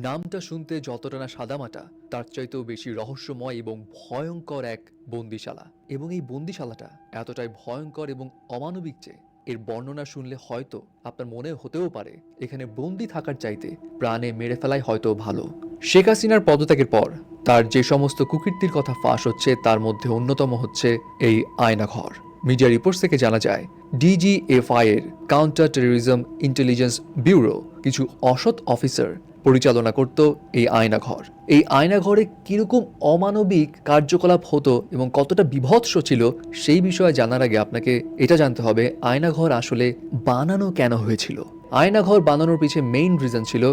নামটা শুনতে যতটা না সাদামাটা তার চাইতেও বেশি রহস্যময় এবং ভয়ঙ্কর এক বন্দিশালা। এবং এই বন্দিশালাটা এতটাই ভয়ঙ্কর এবং অমানবিক যে এর বর্ণনা শুনলে হয়তো আপনার মনে হতেও পারে এখানে বন্দি থাকার চাইতে প্রাণে মেরে ফেলাই হয়তো ভালো। শেখ হাসিনার পদত্যাগের পর তার যে সমস্ত কুকীর্তির কথা ফাঁস হচ্ছে তার মধ্যে অন্যতম হচ্ছে এই আয়নাঘর। মিডিয়া রিপোর্টস থেকে জানা যায় ডিজিএফআই এর কাউন্টার টেরোরিজম ইন্টেলিজেন্স ব্যুরো কিছু অসৎ অফিসার পরিচালনা করত এই আয়নাঘর। এই আয়নাঘরে কিরকম অমানবিক কার্যকলাপ হতো এবং কতটা বিভৎস ছিল সেই বিষয়ে জানার আগে আপনাকে এটা জানতে হবে আয়নাঘর আসলে বানানো কেন হয়েছিল। আয়নাঘর বানানোর পিছে মেইন রিজন ছিল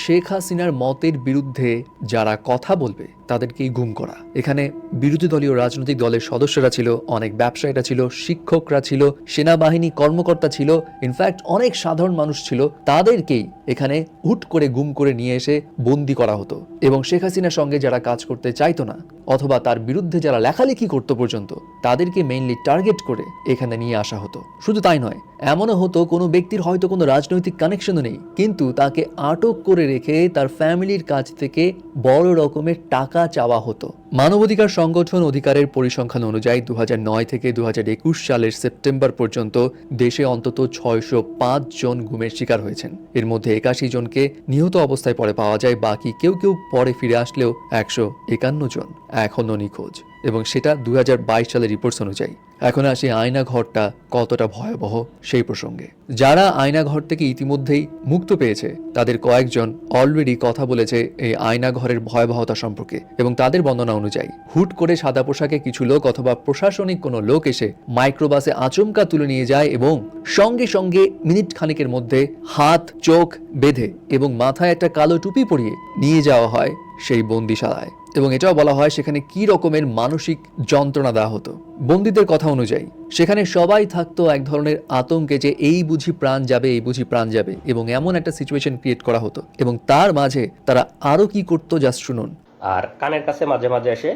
শেখ হাসিনার মতের বিরুদ্ধে যারা কথা বলবে তাদেরকেই গুম করা। এখানে বিরোধী দলীয় রাজনৈতিক দলের সদস্যরা ছিল, অনেক ব্যবসায়ীরা ছিল, শিক্ষকরা ছিল, সেনাবাহিনী কর্মকর্তা ছিল, ইনফ্যাক্ট অনেক সাধারণ মানুষ ছিল। তাদেরকেই এখানে হুট করে গুম করে নিয়ে এসে বন্দি করা হতো এবং শেখ হাসিনার সঙ্গে যারা কাজ করতে চাইতো না অথবা তার বিরুদ্ধে যারা লেখালেখি করতো পর্যন্ত তাদেরকে মেইনলি টার্গেট করে এখানে নিয়ে আসা হতো। শুধু তাই নয়, এমনও হতো কোনো ব্যক্তির হয়তো কোনো রাজনৈতিক কানেকশনও নেই, কিন্তু তাকে আটক করে রেখে তার ফ্যামিলির কাছ থেকে বড় রকমের টাকা চাওয়া হতো। মানবাধিকার সংগঠন অধিকারের পরিসংখ্যান অনুযায়ী 2009 থেকে 2021 সালের সেপ্টেম্বর পর্যন্ত দেশে অন্তত 605 জন গুমের শিকার হয়েছেন। এর মধ্যে 81 জনকে নিহত অবস্থায় পরে পাওয়া যায়, বাকি কেউ কেউ পরে ফিরে আসলেও 151 জন এখনও নিখোঁজ, এবং সেটা 2022 সালের রিপোর্টস অনুযায়ী। এখন আসে আয়নাঘরটা কতটা ভয়াবহ সেই প্রসঙ্গে। যারা আয়নাঘর থেকে ইতিমধ্যেই মুক্ত পেয়েছে তাদের কয়েকজন অলরেডি কথা বলেছে এই আয়নাঘরের ভয়াবহতা সম্পর্কে, এবং তাদের বর্ণনা অনুযায়ী হুট করে সাদা পোশাকে কিছু লোক অথবা প্রশাসনিক কোনো লোক এসে মাইক্রোবাসে আচমকা তুলে নিয়ে যায় এবং সঙ্গে সঙ্গে মিনিট খানিকের মধ্যে হাত চোখ বেঁধে এবং মাথায় একটা কালো টুপি পরিয়ে নিয়ে যাওয়া হয় সেই বন্দিশালায়। এবং এটাও বলা হয় সেখানে কি রকমের মানসিক যন্ত্রণা দেওয়া হতো। বন্দীদের কথা অনুযায়ী সেখানে সবাই থাকতো এক ধরনের আতঙ্কে যে এই বুঝি প্রাণ যাবে, এই বুঝি প্রাণ যাবে, এবং এমন একটা সিচুয়েশন ক্রিয়েট করা হতো। এবং তার মাঝে তারা আরো কি করতো জাস্ট শুনুন। আর কানের কাছে মাঝে মাঝে এসে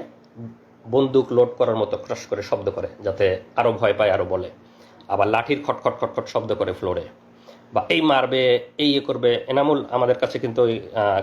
বন্দুক লোড করার মতো ক্রাশ করে শব্দ করে, যাতে আরো ভয় পায়, আরো বলে। আবার লাঠির খটখট খটখট শব্দ করে ফ্লোরে, বা এই মারবে, এই করবে। এনামুল আমাদের কাছে কিন্তু ওই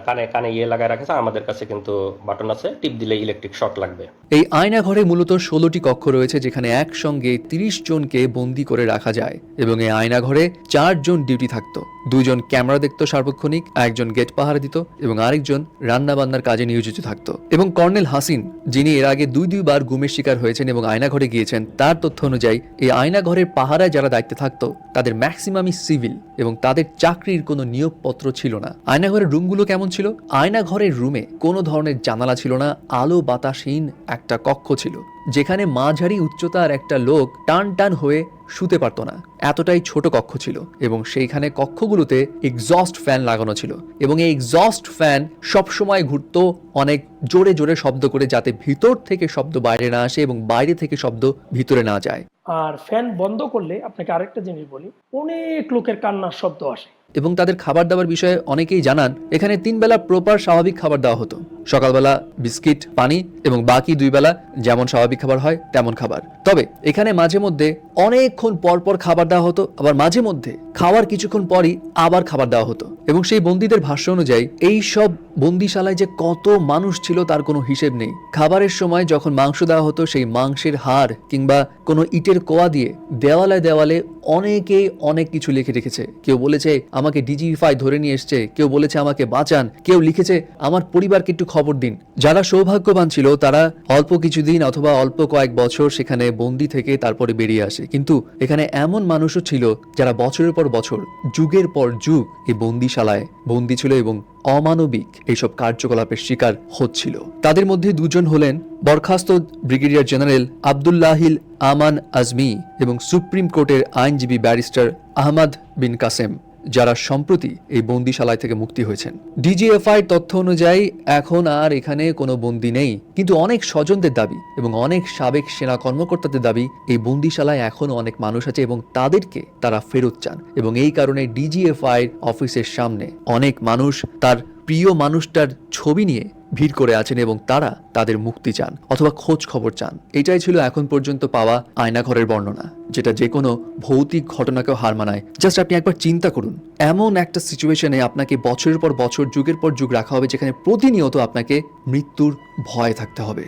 কানে কানে লাগায় রাখেছে, আমাদের কাছে কিন্তু বাটন আছে, টিপ দিলে ইলেকট্রিক শক লাগবে। এই আয়নাঘরে মূলত 16টি কক্ষ রয়েছে যেখানে একসঙ্গে 30 জনকে বন্দি করে রাখা যায়, এবং এই আয়নাঘরে 4 জন ডিউটি থাকতো। 2 জন ক্যামেরা দেখতো সার্বক্ষণিক, 1 জন গেট পাহারা দিত এবং আরেকজন রান্না বান্নার কাজে নিয়োজিত থাকতো। এবং কর্নেল হাসিন, যিনি এর আগে 2 বার গুমের শিকার হয়েছেন এবং আয়নাঘরে গিয়েছেন, তার তথ্য অনুযায়ী এই আয়নাঘরের পাহারায় যারা দায়িত্বে থাকতো তাদের ম্যাক্সিমামই সিভিল এবং তাদের চাকরির কোনো নিয়োগপত্র ছিল না। আয়নাঘরের রুমগুলো কেমন ছিল? আয়নাঘরের রুমে কোনো ধরনের জানালা ছিল না, আলো বাতাসহীন একটা কক্ষ ছিল যেখানে মাঝারি উচ্চতার একটা লোক টান টান হয়ে শুতে পারতো না, এতটাই ছোট কক্ষ ছিল। এবং সেইখানে কক্ষগুলোতে এক্সস্ট ফ্যান লাগানো ছিল, এবং এই এক্সস্ট ফ্যান সবসময় ঘুরতো অনেক জোরে জোরে শব্দ করে, যাতে ভিতর থেকে শব্দ বাইরে না আসে এবং বাইরে থেকে শব্দ ভিতরে না যায়। আর ফ্যান বন্ধ করলে আপনাকে আরেকটা জিনিস বলি, অনেক লোকের কান্নার শব্দ আসে। এবং তাদের খাবার দাবার বিষয়ে অনেকেই জানান এখানে 3 বেলা প্রপার স্বাভাবিক খাবার দেওয়া হতো। সকালবেলা বিস্কিট, পানি, এবং বাকি 2 বেলা যেমন স্বাভাবিক খাবার হয় তেমন খাবার। তবে এখানে মাঝে মধ্যে অনেকক্ষণ পর পর খাবার দেওয়া হতো, আবার মাঝে মধ্যে খাওয়ার কিছুক্ষণ পরই আবার খাবার দেওয়া হতো। এবং সেই বন্দীদের ভাষ্য অনুযায়ী এই সব বন্দিশালায় যে কত মানুষ ছিল তার কোনো হিসেব নেই। খাবারের সময় যখন মাংস দেওয়া হতো সেই মাংসের হাড় কিংবা কোনো ইটের কোয়া দিয়ে দেওয়ালে দেওয়ালে অনেকেই অনেক কিছু লিখে রেখেছে। কেউ বলেছে আমাকে ডিজিএফআই ধরে নিয়ে এসছে, কেউ বলেছে আমাকে বাঁচান, কেউ লিখেছে আমার পরিবারকে একটু খবর দিন। যারা সৌভাগ্যবান ছিল তারা অল্প কিছুদিন অথবা অল্প কয়েক বছর সেখানে বন্দি থেকে তারপরে বেরিয়ে আসে, কিন্তু এখানে এমন মানুষও ছিল যারা বছরের পর বছর, যুগের পর যুগ এই বন্দিশালায় বন্দি ছিল এবং অমানবিক এইসব কার্যকলাপের শিকার হচ্ছিল। তাদের মধ্যে 2 জন হলেন বরখাস্ত ব্রিগেডিয়ার জেনারেল আব্দুল্লাহিল আমান আজমি এবং সুপ্রিম কোর্টের আইনজীবী ব্যারিস্টার আহমদ বিন কাসেম, যারা সম্প্রতি এই বন্দিশালায় থেকে মুক্তি হয়েছেন। ডিজিএফআই তথ্য অনুযায়ী এখন আর এখানে কোনো বন্দি নেই, কিন্তু অনেক স্বজনদের দাবি এবং অনেক সাবেক সেনা কর্মকর্তাদের দাবি এই বন্দিশালায় এখনো অনেক মানুষ আছে এবং তাদেরকে তারা ফেরত চান। এবং এই কারণে ডিজিএফআই অফিসের সামনে অনেক মানুষ তার প্রিয় মানুষটার ছবি নিয়ে ভিড় করে আছেন এবং তারা তাদের মুক্তি চান অথবা খোঁজ খবর চান। এটাই ছিল এখন পর্যন্ত পাওয়া আয়নাঘরের বর্ণনা, যেটা যে কোনো ভৌতিক ঘটনাকেও হার মানায়। জাস্ট আপনি একবার চিন্তা করুন, এমন একটা সিচুয়েশনে আপনাকে বছরের পর বছর, যুগের পর যুগ রাখা হবে, যেখানে প্রতিনিয়ত আপনাকে মৃত্যুর ভয় থাকতে হবে।